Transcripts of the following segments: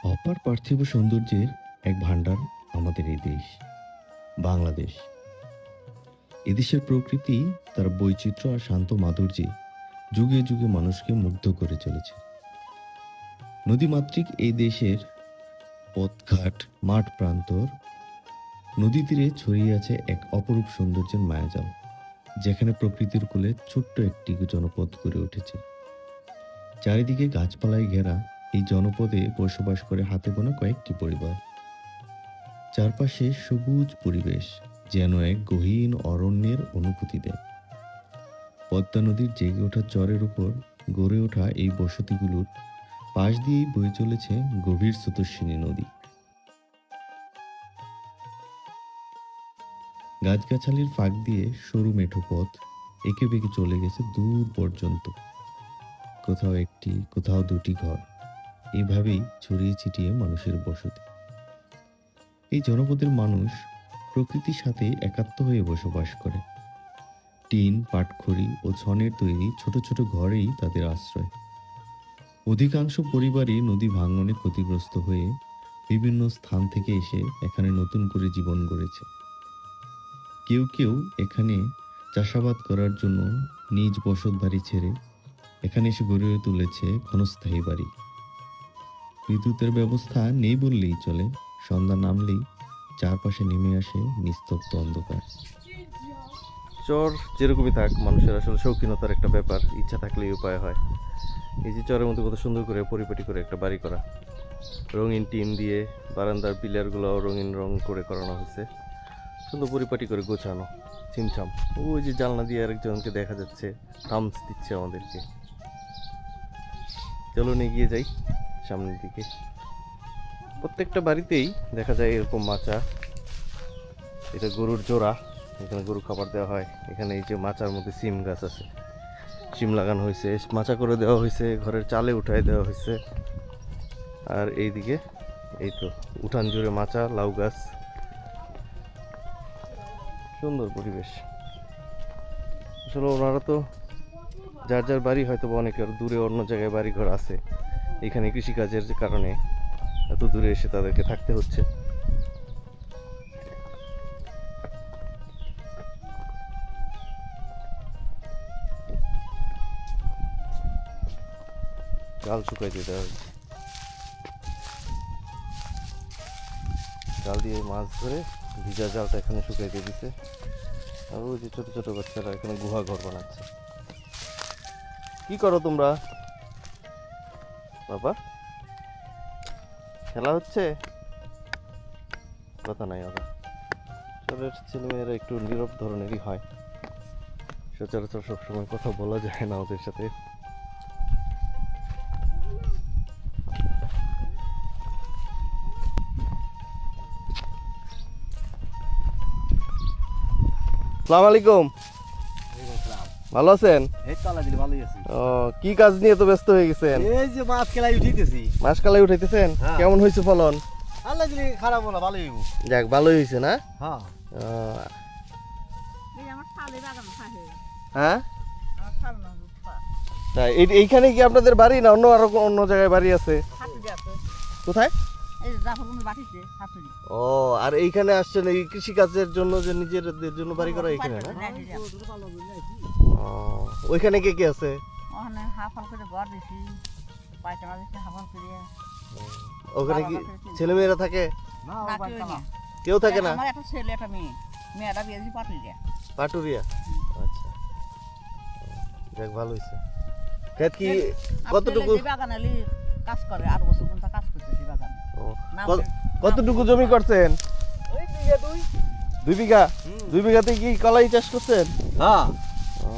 অপার পার্থিব সৌন্দর্যের এক ভাণ্ডার আমাদের এই দেশ বাংলাদেশ। এদেশের প্রকৃতি তার বৈচিত্র্য আর শান্ত মাধুর্যে যুগে যুগে মানুষকে মুগ্ধ করে চলেছে। নদীমাতৃক এই দেশের পথঘাট, মাঠ প্রান্তর, নদী তীরে ছড়িয়ে আছে এক অপরূপ সৌন্দর্যের মায়াজাল, যেখানে প্রকৃতির কোলে ছোট্ট একটি জনপদ গড়ে উঠেছে। চারিদিকে গাছপালায় ঘেরা এই জনপদে বসবাস করে হাতে গোনা কয়েকটি পরিবার। চারপাশে সবুজ পরিবেশ যেন এক গহীন অরণ্যের অনুভূতি দেয়। পদ্মা নদীর জেগে ওঠা চরের উপর গড়ে ওঠা এই বসতিগুলোর পাশ দিয়েই বয়ে চলেছে গভীর স্রোতস্বিনী নদী। গাছগাছালির ফাঁক দিয়ে সরু মেঠো পথ এঁকে বেঁকে চলে গেছে দূর পর্যন্ত। কোথাও একটি, কোথাও দুটি ঘর, এভাবেই ছড়িয়ে ছিটিয়ে মানুষের বসতি। এই জনপদের মানুষ প্রকৃতির সাথে একাত্ম হয়ে বসবাস করে। টিন, পাটখড়ি ও ছনের তৈরি ছোট ছোট ঘরেই তাদের আশ্রয়। অধিকাংশ পরিবারই নদী ভাঙনে ক্ষতিগ্রস্ত হয়ে বিভিন্ন স্থান থেকে এসে এখানে নতুন করে জীবন গড়েছে। কেউ কেউ এখানে চাষাবাদ করার জন্য নিজ বসত বাড়ি ছেড়ে এখানে এসে গড়ে তুলেছে ক্ষণস্থায়ী বাড়ি। বিদ্যুতের ব্যবস্থা নেই বললেই চলে। সন্ধ্যা নামলেই চারপাশে নেমে আসে নিস্তব্ধ অন্ধকার। চর যেরকমই থাক, মানুষের আসলে শৌখিনতার একটা ব্যাপার, ইচ্ছা থাকলেই উপায় হয়। এই যে চরের মধ্যে কত সুন্দর করে পরিপাটি করে একটা বাড়ি করা, রঙিন টিন দিয়ে বারান্দার পিলারগুলো রঙিন রং করে করানো হয়েছে, সুন্দর পরিপাটি করে গোছানো, ছিমছাম। ওই যে জানলা দিয়ে আরেকজনকে দেখা যাচ্ছে, থামস দিচ্ছে আমাদেরকে। চলো নিয়ে গিয়ে যাই সামনের দিকে। প্রত্যেকটা বাড়িতেই দেখা যায় এরকম মাচা। এটা গরুর জোড়া, এখানে গরু খাবার দেওয়া হয়। এখানে এই যে মাচার মধ্যে সিম গাছ আছে, সিম লাগানো হয়েছে, মাচা করে দেওয়া হয়েছে, ঘরের চালে উঠায় দেওয়া হয়েছে। আর এইদিকে এই তো উঠান জুড়ে মাচা, লাউ গাছ, সুন্দর পরিবেশ। আসলে ওনারা তো যার যার বাড়ি হয়তো বা অনেকের দূরে অন্য জায়গায় বাড়ি ঘর আছে, এখানে কৃষিকাজের কারণে এত দূরে এসে তাদেরকে থাকতে হচ্ছে। জাল শুকাইতে দেওয়া হয়েছে, জাল দিয়ে মাছ ধরে ভিজা জালটা এখানে শুকাইতে দিছে। আর ওই যে ছোট ছোট বাচ্চারা এখানে গুহা ঘর বানাচ্ছে। কি করো তোমরা বাবা? খেলা হচ্ছে? কথা নাই ওরা। চরের ছেলেমেয়েরা একটু নীরব ধরনেরই হয়, সচরাচর সবসময় কথা বলা যায় না ওদের সাথে। আসসালামু আলাইকুম। ভালো আছেন? এই তো আল্লাহ দিলে ভালোই আছি। ও, কি কাজ নিয়ে তো ব্যস্ত হয়ে গেছেন? এই যে মাছ খেলাই উঠিতেছি। মাস কালাই উঠাইতেছেন? হ্যাঁ। কেমন হয়েছে ফলন? আল্লাহ দিলে খারাপ না, ভালোই হইব। যাক, ভালোই হয়েছে না? হ্যাঁ ও, হ্যাঁ তাই এইখানে কি আপনাদের বাড়ি না অন্য আরো অন্য জায়গায় বাড়ি আছে? কোথায়? ও, আর এইখানে আসছেন এই কৃষি কাজের জন্য, যে নিজেদের জন্য বাড়ি করা এখানে না? ও, ওইখানে কে কে আছে? ওখানে কি ছেলে মেয়েরা থাকে? কেউ থাকে না? পাটুরিয়া? আচ্ছা, যাক ভালো হয়েছে। ক্ষেত কি কতটুকু? কাজ করে 8 বছর পর্যন্ত কাজ করতেছি বাগানে। ও, কতটুকু জমি করছেন? ওই বিঘা দুই। 2 বিঘা? 2 বিঘাতে কি কলাই চাষ করছেন? হ্যাঁ ও,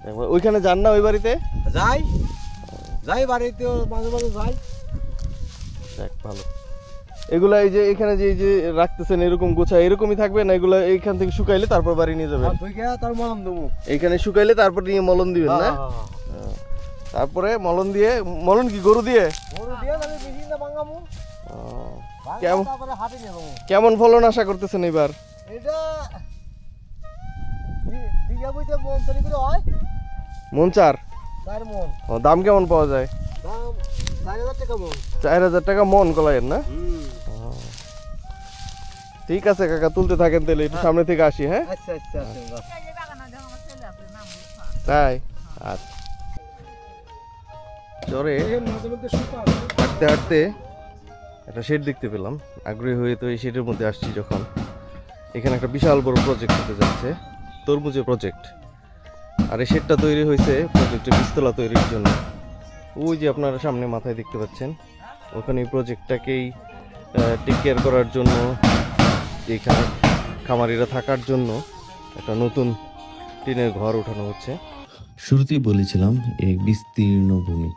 একবার ওইখানে যান না ওই বাড়িতে? যাই যাই বাড়িতে মাঝে মাঝে যাই। যাক ভালো। এগুলা এই যে এখানে যে এই যে রাখতেছেন এরকম গোছা এরকমই থাকবে না? এগুলা এইখান থেকে শুকাইলে তারপর বাড়ি নিয়ে যাবেন? দুই গা তার মলম দেবো। এইখানে শুকাইলে তারপর নিয়ে মলন দিবেন না? তারপরে মলন দিয়ে, মলন কি গরু দিয়ে? গরু দিয়ে তাহলে মেশিনটা ভাঙাবো। ও, কেমন তারপরে হাতে নিয়ে যাবো। কেমন ফলন আশা করতেছেন এবার? এটা বিঘা বইতে মন তৈরি করে হয়। মন 4? 4 মন। ও, দাম কেমন পাওয়া যায়? দাম 4,000 টাকা মন 4,000 টাকা মন কলাইয়ের না? হুম ঠিক আছে কাকা, তুলতে থাকেন তাহলে, একটু সামনে থেকে আসি। হ্যাঁ, আচ্ছা আচ্ছা আচ্ছা বাহ। এই যে বাগানে দেখো আমার ছেলে আছে নাম রূপা। তাই আচ্ছা। চরে মাঝে মধ্যে সুতা আছে হাঁটতে হাঁটতে একটা শেড দেখতে পেলাম। আগ্রহী হয়ে তো এই শেডের মধ্যে আসছি যখন, এখানে একটা বিশাল বড় প্রজেক্ট হতে যাচ্ছে, তরমুজের প্রজেক্ট। আর এই শেডটা তৈরি হয়েছে প্রজেক্টের বীজতলা তৈরির জন্য। ওই যে আপনারা সামনে মাথায় দেখতে পাচ্ছেন, ওখানে এই প্রজেক্টটাকেই টেক কেয়ার করার জন্য, এখানে খামারিরা থাকার জন্য একটা নতুন টিনের ঘর উঠানো হচ্ছে। শুরুতেই বলেছিলাম এক বিস্তীর্ণ ভূমি,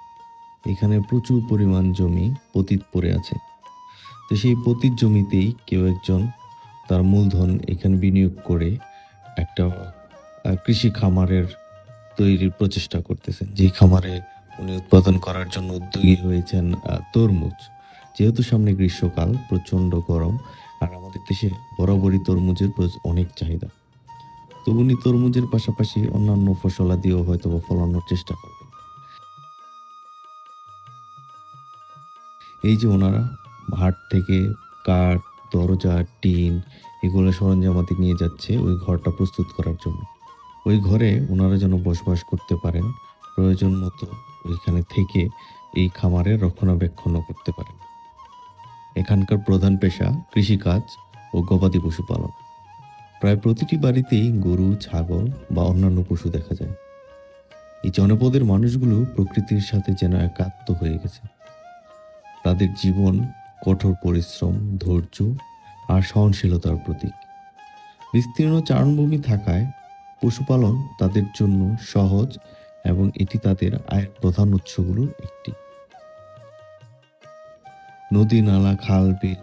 এখানে প্রচুর পরিমাণ জমি পতিত পড়ে আছে। তো সেই পতিত জমিতেই কেউ একজন তার মূলধন এখানে বিনিয়োগ করে একটা কৃষি খামারের তৈরির প্রচেষ্টা করতেছেন, যেই খামারে উনি উৎপাদন করার জন্য উদ্যোগী হয়েছেন তরমুজ। যেহেতু সামনে গ্রীষ্মকাল, প্রচণ্ড গরম, আর আমাদের দেশে বরাবরই তরমুজের অনেক চাহিদা। তো উনি তরমুজের পাশাপাশি অন্যান্য ফসলাদিও হয়তো বা ফলানোর চেষ্টা করবেন। এই যে ওনারা হাট থেকে কাঠ, দরজা, টিন এগুলো সরঞ্জামাতি নিয়ে যাচ্ছে ওই ঘরটা প্রস্তুত করার জন্য। ওই ঘরে ওনারা যেন বসবাস করতে পারেন, প্রয়োজন মতো ওইখানে থেকে এই খামারের রক্ষণাবেক্ষণও করতে পারেন। এখানকার প্রধান পেশা কৃষিকাজ ও গবাদি পশু পালন। প্রায় প্রতিটি বাড়িতেই গরু, ছাগল বা অন্যান্য পশু দেখা যায়। এই জনপদের মানুষগুলো প্রকৃতির সাথে যেন একাত্ম হয়ে গেছে। তাদের জীবন কঠোর পরিশ্রম, ধৈর্য আর সহনশীলতার প্রতীক। বিস্তীর্ণ চারণভূমি থাকায় পশুপালন তাদের জন্য সহজ এবং এটি তাদের আয়ের প্রধান উৎসগুলোর একটি। নদী, নালা, খাল, বিল,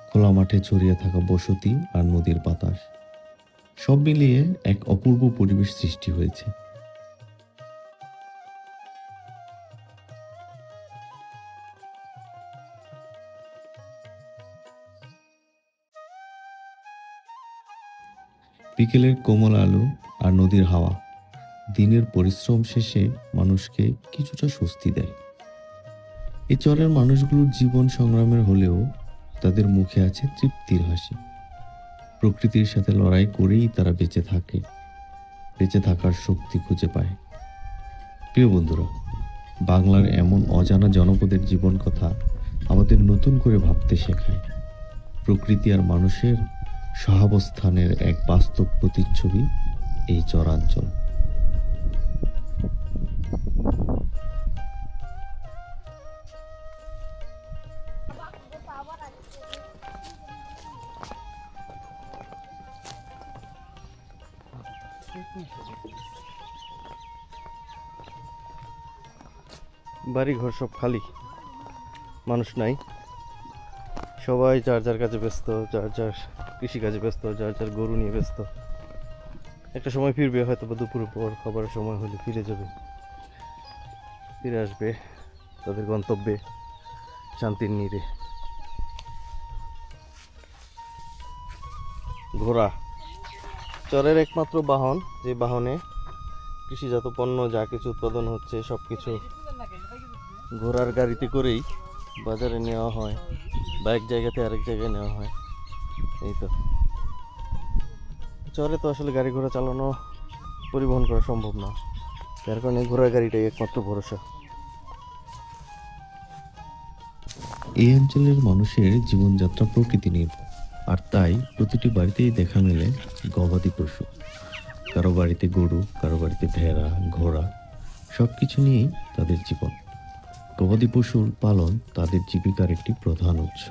খোলা মাঠে ছড়িয়ে থাকা বসতি আর নদীর বাতাস, সব মিলিয়ে এক অপূর্ব পরিবেশ সৃষ্টি হয়েছে। বিকেলের কোমল আলো আর নদীর হাওয়া দিনের পরিশ্রম শেষে মানুষকে কিছুটা স্বস্তি দেয়। এই চরের মানুষগুলোর জীবন সংগ্রামের হলেও তাদের মুখে আছে তৃপ্তির হাসি। প্রকৃতির সাথে লড়াই করেই তারা বেঁচে থাকে, বেঁচে থাকার শক্তি খুঁজে পায়। প্রিয় বন্ধুরা, বাংলার এমন অজানা জনপদের জীবন কথা আমাদের নতুন করে ভাবতে শেখায়। প্রকৃতি আর মানুষের সহাবস্থানের এক বাস্তব প্রতিচ্ছবি এই চরাঞ্চল। বাড়ি ঘর সব খালি, মানুষ নাই, সবাই যার যার কাজে ব্যস্ত, যার যার কৃষিকাজে ব্যস্ত, যার যার গরু নিয়ে ব্যস্ত। একটা সময় ফিরবে, হয়তো বা দুপুরের পর খাবারের সময় হলে ফিরে যাবে, ফিরে আসবে তাদের গন্তব্যে, শান্তির নীড়ে। ঘোড়া চরের একমাত্র বাহন, যে বাহনে কৃষিজাত পণ্য যা কিছু উৎপাদন হচ্ছে সব কিছু ঘোড়ার গাড়িতে করেই বাজারে নেওয়া হয় বা এক জায়গাতে আরেক জায়গায় নেওয়া হয়। এই তো চরে তো আসলে গাড়ি ঘোড়া চালানো, পরিবহন করা সম্ভব না, যার কারণে ঘোড়ার গাড়িটাই একমাত্র ভরসা। এই অঞ্চলের মানুষের জীবনযাত্রা প্রকৃতি নির্ভর, আর তাই প্রতিটি বাড়িতেই দেখা মেলে গবাদি পশু। কারো বাড়িতে গরু, কারো বাড়িতে ভেড়া, ঘোড়া, সব কিছু নিয়েই তাদের জীবন। গবাদি পশুর পালন তাদের জীবিকার একটি প্রধান উৎস।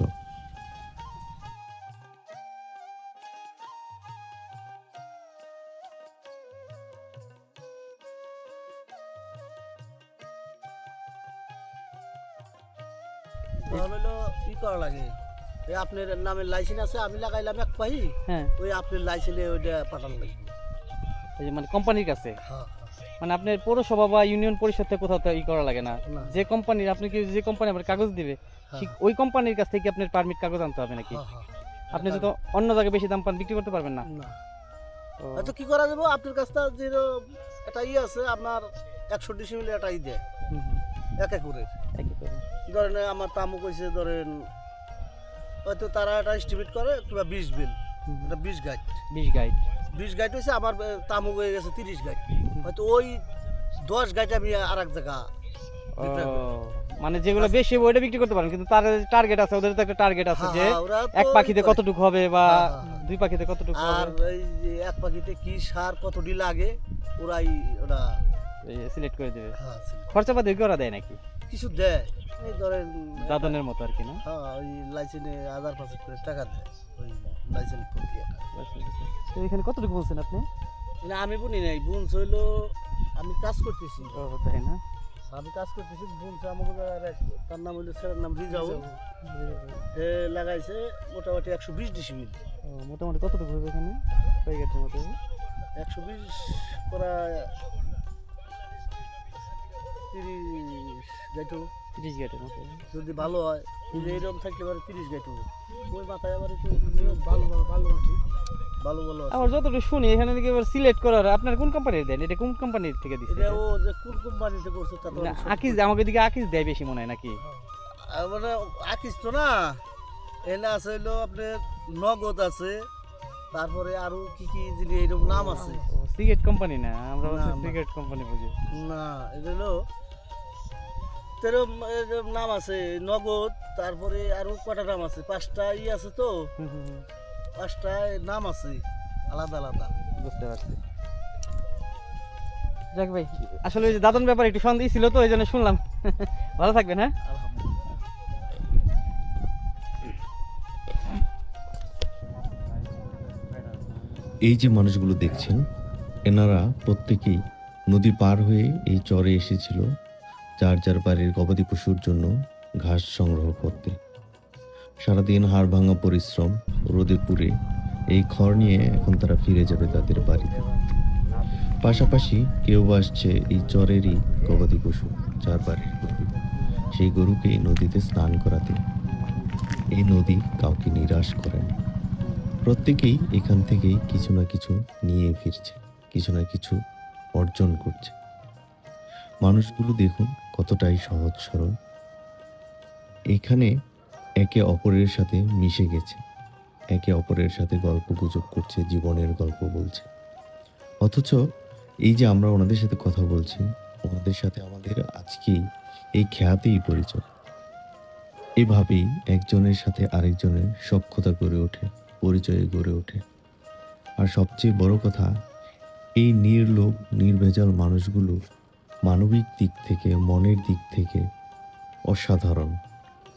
হলো ই করা লাগে, এই আপনার নামের লাইসেন্স আছে, আমি লাগাইলাম এক পাহি, হ্যাঁ, ওই আপনার লাইসেন্সে ওইটা পাঠানো লাগবে। এই যে মানে কোম্পানির কাছে, হ্যাঁ মানে আপনার পৌরসভা বা ইউনিয়ন পরিষদ থেকে কোথাও তো ই করা লাগে না। না। যে কোম্পানির আপনি কি যে কোম্পানি আপনার কাগজ দিবে, ঠিক ওই কোম্পানির কাছ থেকে আপনার পারমিট কাগজ আনতে হবে নাকি? আপনি যদি অন্য জায়গায় বেশি দাম পান বিক্রি করতে পারবেন না। না ও, হয়তো কি করা যাবে, আপনার কাছটা যে একটা ই আছে, আপনার 100 ডিসিমিল এটাই দেয় হুম, হুম, এক একরের। একই করে। ধরেন আমার তামু কইছে ধরেন হয়তো তারা এটা এস্টিমেট করে কিংবা 20 বিল, হুম, হুম, এটা 20 গাইড। 20 গাইড। 20 গাইড হয়েছে আমার তামু হয়ে গেছে 30 গাইড। হয়তো ওই 10 গাইড আমি আর এক জায়গা ও, বিক্রয় করি। মানে যেগুলো বেশি ওইটা বিক্রি করতে পারেন, কিন্তু তার টার্গেট আছে, ওদের তো একটা টার্গেট আছে যে ওরা তো এক পাখিতে ওই করে। কতটুকু হবে বা হ্যাঁ, হ্যাঁ, হ্যাঁ। 2 পাখিতে কতটুকু আর হবে এই যে এক পাখিতে কি সার কতটি লাগে ওরাই ওরা সিলেক্ট করে দেবে। হ্যাঁ, খরচাপাতি কি ওরা দেয় নাকি? কিছু দেয়। এই ধরেন দাদনের মতো আর কি না? হ্যাঁ ওই লাইসেন্সে 1000-500 করে টাকা দেয় ওই লাইসেন্স প্রতি এটা। তো এখানে কতটুকু বলছেন আপনি? না আমি বুনি নাই, বুনস হইলো আমি কাজ করতেছি। ও তাই না? আমি কাজ করতেছি বুনস আমাকে তার নাম হইলো স্যারের নাম রিজাউ। এ লাগাইছে মোটামুটি 120 ডিসিমিল। ও, মোটামুটি কতটুকু হবে এখানে কয় গাছের মতো হবে? 120 করা 30 গাইটো 30 গাছের মতো হবে। যদি ভালো হয় যদি এরকম থাকলে পারে 30 গাইটো। ওই মাথায় আবার একটু ভালো মাটি ভালো ভালো আছে। আমার যতটুকু শুনি এখানে থেকে এবার সিলেক্ট করার আপনার কোন কোম্পানির দেন? এটা কোন কোম্পানির থেকে দিচ্ছে? এটা ও যে কোন কোম্পানিতে করছে তা তো না, আমি সব আকিজ আমাকে দিকে আকিজ দেয় বেশি মনে হয় নাকি? মানে আকিস তো না, এনে আছে হইলো আপনার নগদ আছে, তারপরে আরো কি কি জিনিস এরকম নাম আছে। সিগারেট কোম্পানি না, আমরা না, হচ্ছে না। সিগারেট কোম্পানি বুঝি। না এটা হলো এরকম নাম আছে নগদ, তারপরে আরো কটা নাম আছে, 5টা আছে তো, হুম, হুম, হুম, 5টা নাম আছে আলাদা আলাদা। বুঝতে পারছি। যাক ভাই, আসলে ওই যে দাদন ব্যাপারে একটু সন্দেহ ছিল তো, ওই জন্য শুনলাম। ভালো থাকবেন, হ্যাঁ? আলহামদুলিল্লাহ। এই যে মানুষগুলো দেখছেন, এনারা প্রত্যেকেই নদী পার হয়ে এই চরে এসেছিল যার যার বাড়ির গবাদি পশুর জন্য ঘাস সংগ্রহ করতে। সারাদিন হাড় ভাঙা পরিশ্রম, রোদে পুড়ে এই খড় নিয়ে এখন তারা ফিরে যাবে তাদের বাড়িতে। পাশাপাশি কেউ বা আসছে এই চরেরই গবাদি পশু, যার বাড়ির গরু, সেই গরুকে এই নদীতে স্নান করাতে। এই নদী কাউকে নিরাশ করে না। প্রত্যেকেই এখান থেকেই কিছু না কিছু নিয়ে ফিরছে, কিছু না কিছু অর্জন করছে। মানুষগুলো দেখুন কতটাই সহজ সরল, এখানে একে অপরের সাথে মিশে গেছে, একে অপরের সাথে গল্প গুজব করছে, জীবনের গল্প বলছে। অথচ এই যে আমরা ওনাদের সাথে কথা বলছি, ওনাদের সাথে আমাদের আজকেই এই খ্যাতেই পরিচয়। এভাবেই একজনের সাথে আরেকজনের সখ্যতা গড়ে ওঠে, পরিচয়ে গড়ে ওঠে। আর সবচেয়ে বড় কথা, এই নির্লোভ নির্ভেজাল মানুষগুলো মানবিক দিক থেকে, মনের দিক থেকে অসাধারণ।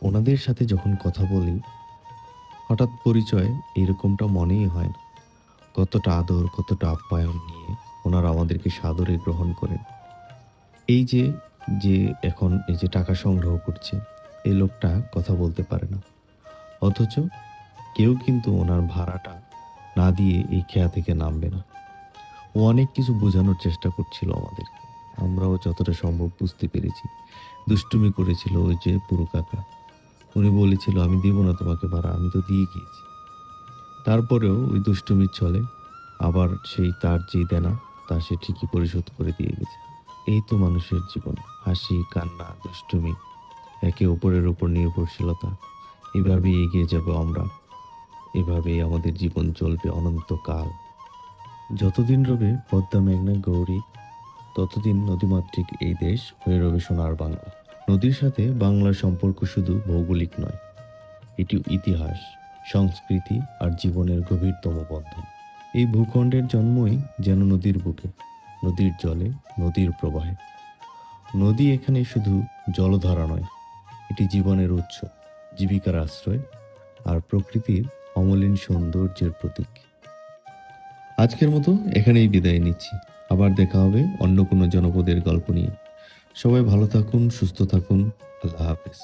ওনাদের সাথে যখন কথা বলি, হঠাৎ পরিচয় এরকমটা মনেই হয় না। কতটা আদর, কতটা আপ্যায়ন নিয়ে ওনারা আমাদেরকে সাদরে গ্রহণ করেন। এই যে যে এখন এই যে টাকা সংগ্রহ করছে, এই লোকটা কথা বলতে পারে না, অথচ কেউ কিন্তু ওনার ভাড়াটা না দিয়ে এই খেয়া থেকে নামবে না। ও অনেক কিছু বোঝানোর চেষ্টা করছিল আমাদের, আমরাও যতটা সম্ভব বুঝতে পেরেছি। দুষ্টুমি করেছিল ওই যে পুরো কাকা, উনি বলেছিল আমি দিব না তোমাকে ভাড়া, আমি তো দিয়ে গিয়েছি। তারপরেও ওই দুষ্টুমির চলে আবার সেই তার যে দেনা তা সে ঠিকই পরিশোধ করে দিয়ে গেছে। এই তো মানুষের জীবন, হাসি কান্না দুষ্টুমি, একে অপরের উপর নির্ভরশীলতা। এভাবেই এগিয়ে যাব আমরা, এভাবেই আমাদের জীবন চলবে অনন্তকাল। যতদিন রবে পদ্মা মেঘনা গৌরী, ততদিন নদীমাতৃক এই দেশ হয়ে রবে সোনার বাংলা। নদীর সাথে বাংলার সম্পর্ক শুধু ভৌগোলিক নয়, এটি ইতিহাস, সংস্কৃতি আর জীবনের গভীরতম বন্ধন। এই ভূখণ্ডের জন্মই যেন নদীর বুকে, নদীর জলে, নদীর প্রবাহে। নদী এখানে শুধু জলধারা নয়, এটি জীবনের উৎস, জীবিকার আশ্রয় আর প্রকৃতির অমলিন সৌন্দর্যের প্রতীক। আজকের মতো এখানেই বিদায় নিচ্ছি, আবার দেখা হবে অন্য কোনো জনপদের গল্প নিয়ে। সবাই ভালো থাকুন, সুস্থ থাকুন, আল্লাহ হাফেজ।